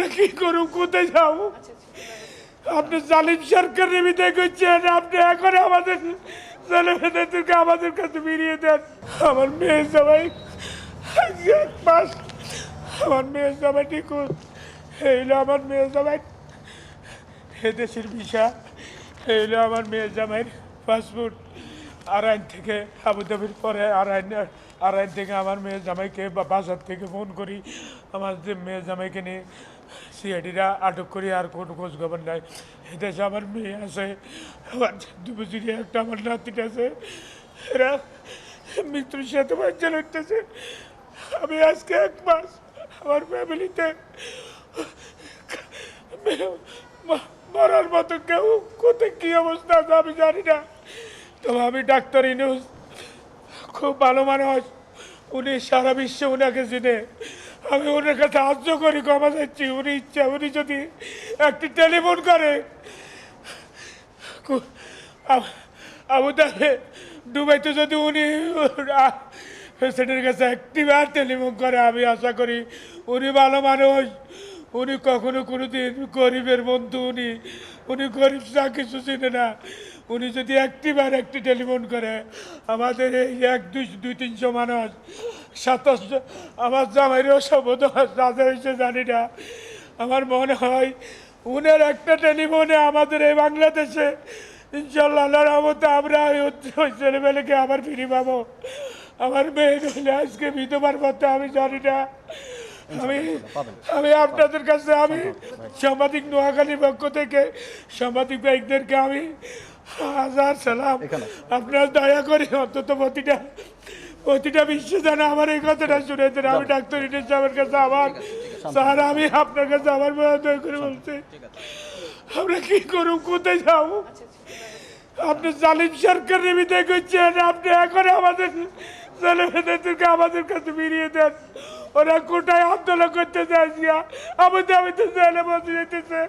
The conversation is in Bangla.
আমরা কি করব, কোথায় যাও? আপনি জালিম সরকারের বিদায় করছেন, আপনি এখন আমাদের ছেলেমেয়েদেরকে আমাদের কাছে ফিরিয়ে দেন। আমার মেয়ে সবাই এক মাস, আমার মেয়ে সবাই নিখোঁজ। এইলো আমার মেয়ে সবাই এদেশের ভিসা, এইলো আমার মেয়ে জামাইয়ের পাসপোর্ট। আরাইন থেকে আবুধাবির পরে আরাইন থেকে আমার মেয়ে জামাইকে বাসার থেকে ফোন করি, আমার যে মেয়ে জামাইকে নিয়ে সিআইডিরা আটক করি, আর কোনো খোঁজ খবর নাই। এদেশে আমার মেয়ে আছে, আমার দুবছরি একটা আমার নাতিটা আছে, এরা মৃত্যুর সাথে বাচ্চা লড়তেছে। আমি আজকে এক মাস আমার ফ্যামিলিতে মরার মতো, কেউ কোথায় কী অবস্থা আছে আমি জানি না। তবে আমি ডাক্তার ইনুস খুব ভালো মানুষ, উনি সারা বিশ্বে উনাকে চিনে। আমি ওনার কাছে সাহায্য করি, ক্ষমা চাচ্ছি। উনি ইচ্ছা, উনি যদি একটি টেলিফোন করে আবুধাবি দুবাইতে, যদি উনি প্রেসিডেন্টের কাছে একটিবার টেলিফোন করে, আমি আশা করি উনি ভালো মানুষ। উনি কখনো কোনোদিন গরিবের বন্ধু, উনি গরিব যা কিছু চিনে না। উনি যদি একটি টেলিফোন করে, আমাদের এই দুই তিনশো মানুষ, 27 আমার জামাইরও শপথ রাজা হয়েছে জানি না। আমার মনে হয় উনার একটা টেলিফোনে আমাদের এই বাংলাদেশে ইনশাল্লাহ আল্লাহর রহমতে আমরা ওই ছেলেমেয়েকে আবার ফিরে পাবো। আমার মেয়ে নইলে আজকে বিধবার পথে আমি জানি না। আমি আপনাদের কাছে, আমি সাংবাদিক নোয়াখালীর পক্ষ থেকে সাংবাদিক ভাইদেরকে আমি হাজার সালাম। আপনার দয়া করে অন্তত প্রতিটা বিশ্বে জানা আমার এই কথাটা শুনে দেন। আমি ডাক্তার ইউনুস সাহেবের কাছে আমার স্যার, আমি আপনার কাছে আমার দয়া করে বলছি, আমরা কি করব, কোথায় যাও? আপনি জালিম সরকারের বিদায় করছেন, আপনি এখন আমাদের ছেলেমেয়েদেরকে আমাদের কাছে ফিরিয়ে দেন। ওরা কোটায় আন্দোলন করতে চাইছি, আমি তো জেলে বসে যেতেছে।